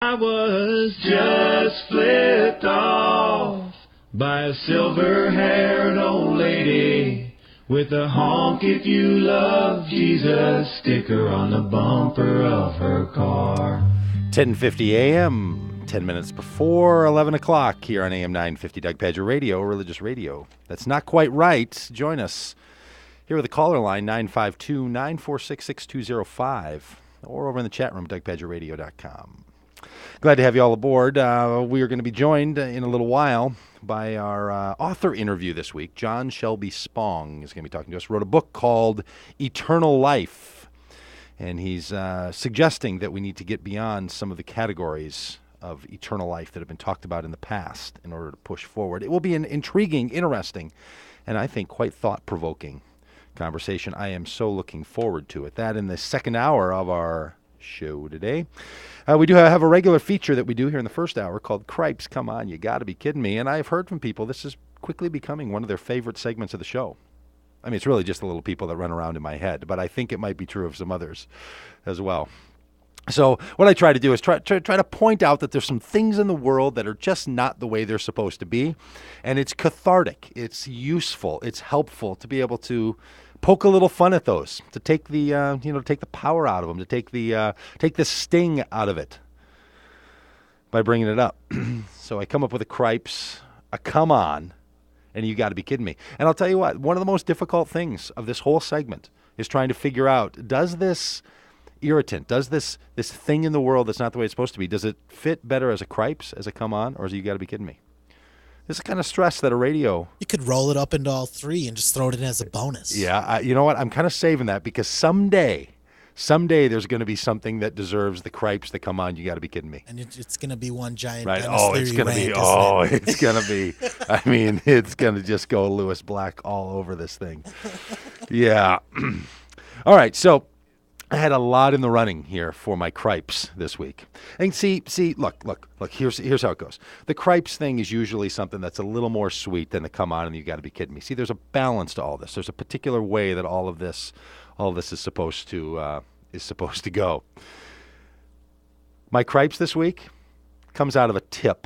I was just flipped off by a silver-haired old lady with a honk if you love Jesus sticker on the bumper of her car. 10:50 a.m., 10 minutes before 11 o'clock here on AM 950 Doug Padger Radio, religious radio. That's not quite right. Join us here with the caller line, 952-946-6205, or over in the chat room, dougpadgerradio.com. Glad to have you all aboard. We are going to be joined in a little while by our author interview this week. John Shelby Spong is going to be talking to us. Wrote a book called Eternal Life, and he's suggesting that we need to get beyond some of the categories of eternal life that have been talked about in the past in order to push forward. It will be an intriguing, interesting, and I think quite thought-provoking conversation. I am so looking forward to it. That in the second hour of our show today. We do have a regular feature that we do here in the first hour called Cripes. Come on, you got to be kidding me. And I've heard from people this is quickly becoming one of their favorite segments of the show. I mean, it's really just the little people that run around in my head, but I think it might be true of some others as well. So what I try to do is try to point out that there's some things in the world that are just not the way they're supposed to be. And it's cathartic. It's useful. It's helpful to be able to poke a little fun at those, to take the take the power out of them, to take the sting out of it by bringing it up. So I come up with a Cripes, a come on, and you got to be kidding me. And I'll tell you what, one of the most difficult things of this whole segment is trying to figure out, does this irritant, does this thing in the world that's not the way it's supposed to be, does it fit better as a Cripes, as a come on, or is you got to be kidding me? This is the kind of stress that a radio... You could roll it up into all three and just throw it in as a bonus. Yeah, you know what? I'm kind of saving that because someday there's going to be something that deserves the Cripes that come on. You got to be kidding me. And it's going to be one giant right? Dennis Oh, Leary it's going to be. rant, Oh, it's going to be. I mean, it's going to just go Lewis Black all over this thing. Yeah. All right, so I had a lot in the running here for my Cripes this week. And see, look, here's how it goes. The Cripes thing is usually something that's a little more sweet than the come on and you got to be kidding me. See, there's a balance to all this. There's a particular way that all of this is supposed to go. My Cripes this week comes out of a tip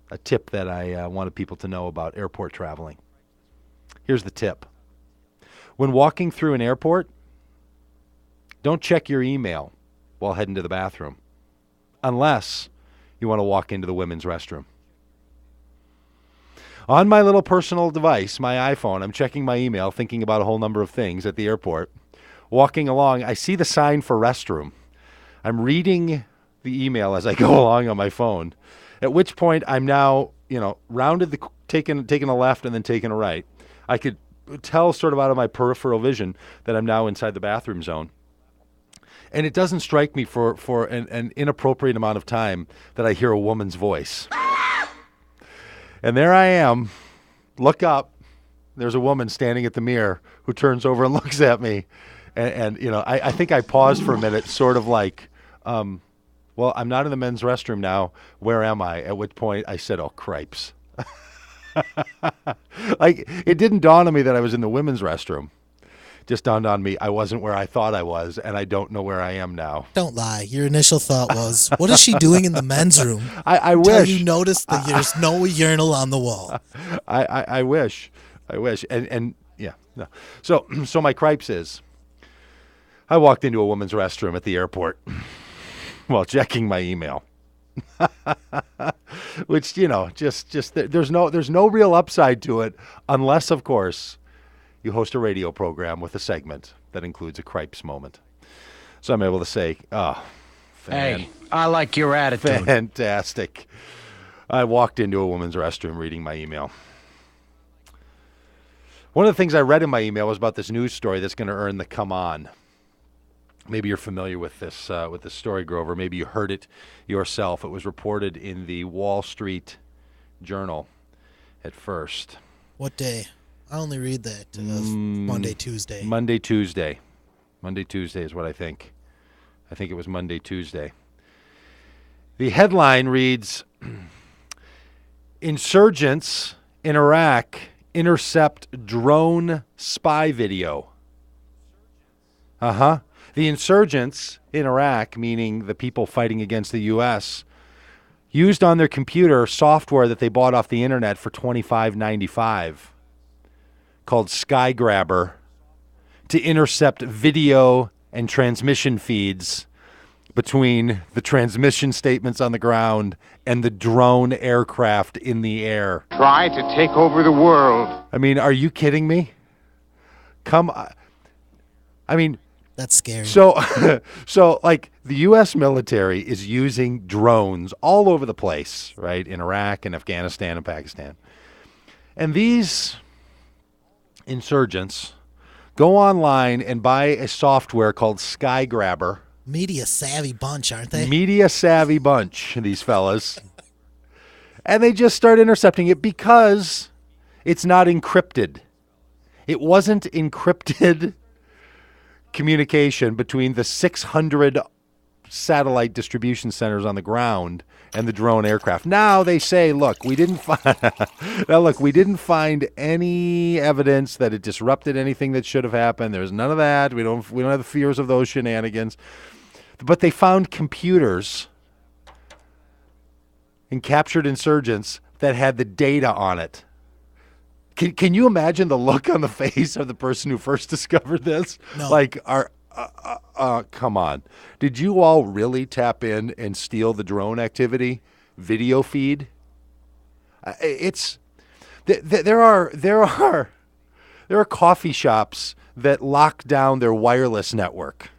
that I wanted people to know about airport traveling. Here's the tip. When walking through an airport, don't check your email while heading to the bathroom, unless you want to walk into the women's restroom. On my little personal device, my iPhone, I'm checking my email, thinking about a whole number of things at the airport. Walking along, I see the sign for restroom. I'm reading the email as I go along on my phone, at which point I'm now, rounded taking a left and then taking a right. I could tell sort of out of my peripheral vision that I'm now inside the bathroom zone. And it doesn't strike me for an inappropriate amount of time that I hear a woman's voice. And there I am, look up, there's a woman standing at the mirror who turns over and looks at me. And I think I paused for a minute, sort of like, well, I'm not in the men's restroom now. Where am I? At which point I said, oh, Cripes. Like, it didn't dawn on me that I was in the women's restroom. Just dawned on me I wasn't where I thought I was, and I don't know where I am now. Don't lie. Your initial thought was, what is she doing in the men's room? I Until wish. you noticed that there's no urinal on the wall. I wish. And yeah. No. So my Cripes is, I walked into a woman's restroom at the airport while checking my email. Which, just there's no real upside to it unless, of course, you host a radio program with a segment that includes a Cripes moment. So I'm able to say, hey, I like your attitude. Fantastic. I walked into a woman's restroom reading my email. One of the things I read in my email was about this news story that's going to earn the come on. Maybe you're familiar with this story, Grover. Maybe you heard it yourself. It was reported in the Wall Street Journal at first. What day? I only read that Monday, Tuesday. Monday, Tuesday is what I think. I think it was Monday, Tuesday. The headline reads, Insurgents in Iraq intercept drone spy video. The insurgents in Iraq, meaning the people fighting against the U.S., used on their computer software that they bought off the internet for $25.95 called Sky Grabber to intercept video and transmission feeds between the transmission statements on the ground and the drone aircraft in the air. Try to take over the world. I mean, are you kidding me? I mean, That's scary. So like the U.S. military is using drones all over the place, right? In Iraq and Afghanistan and Pakistan. And these insurgents go online and buy a software called Sky Grabber. Media savvy bunch, aren't they? Media savvy bunch, these fellas. And they just start intercepting it because it's not encrypted. It wasn't encrypted communication between the 600 satellite distribution centers on the ground and the drone aircraft. Now they say, look, we didn't find any evidence that it disrupted anything that should have happened. There's none of that. We don't have the fears of those shenanigans. But they found computers and captured insurgents that had the data on it. Can you imagine the look on the face of the person who first discovered this? No. Like, come on. Did you all really tap in and steal the drone activity video feed? There are coffee shops that lock down their wireless network,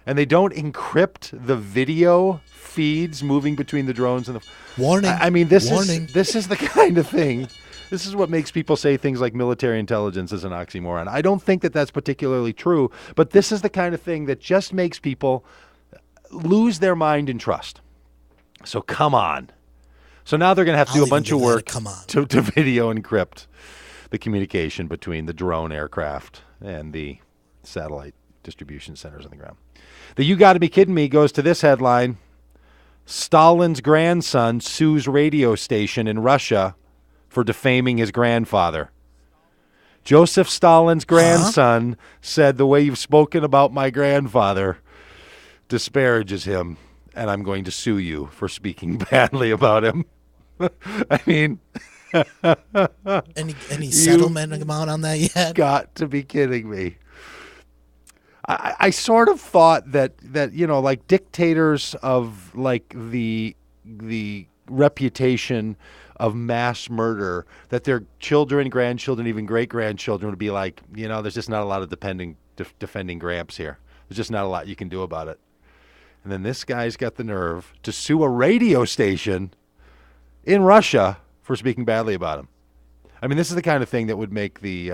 and they don't encrypt the video feeds moving between the drones and the Warning. I mean, this Warning. is the kind of thing. This is what makes people say things like military intelligence is an oxymoron. I don't think that that's particularly true, but this is the kind of thing that just makes people lose their mind and trust. So come on. So now they're going to have to do I'll a bunch even of give that a work come on. to video encrypt the communication between the drone aircraft and the satellite distribution centers on the ground. The "You Gotta Be Kidding Me" goes to this headline. Stalin's grandson sues radio station in Russia for defaming his grandfather. Joseph Stalin's grandson said, the way you've spoken about my grandfather disparages him, and I'm going to sue you for speaking badly about him. I mean, Any settlement amount on that yet? got to be kidding me. I sort of thought that like dictators of like the reputation of mass murder, that their children, grandchildren, even great-grandchildren would be like, there's just not a lot of defending Gramps here. There's just not a lot you can do about it. And then this guy's got the nerve to sue a radio station in Russia for speaking badly about him. I mean, this is the kind of thing that would make the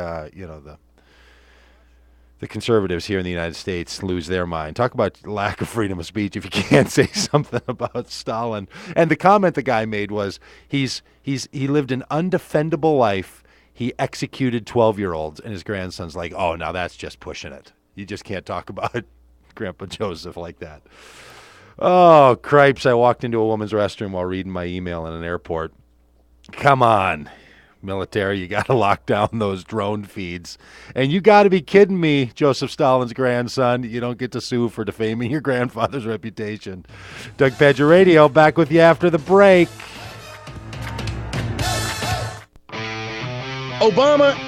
conservatives here in the United States lose their mind. Talk about lack of freedom of speech if you can't say something about Stalin. And the comment the guy made was he lived an undefendable life. He executed 12-year-olds, and his grandson's like, oh, now that's just pushing it. You just can't talk about Grandpa Joseph like that. Oh, cripes, I walked into a woman's restroom while reading my email in an airport. Come on. Military, you got to lock down those drone feeds. And you got to be kidding me, Joseph Stalin's grandson. You don't get to sue for defaming your grandfather's reputation. Doug Pedger Radio, back with you after the break. Obama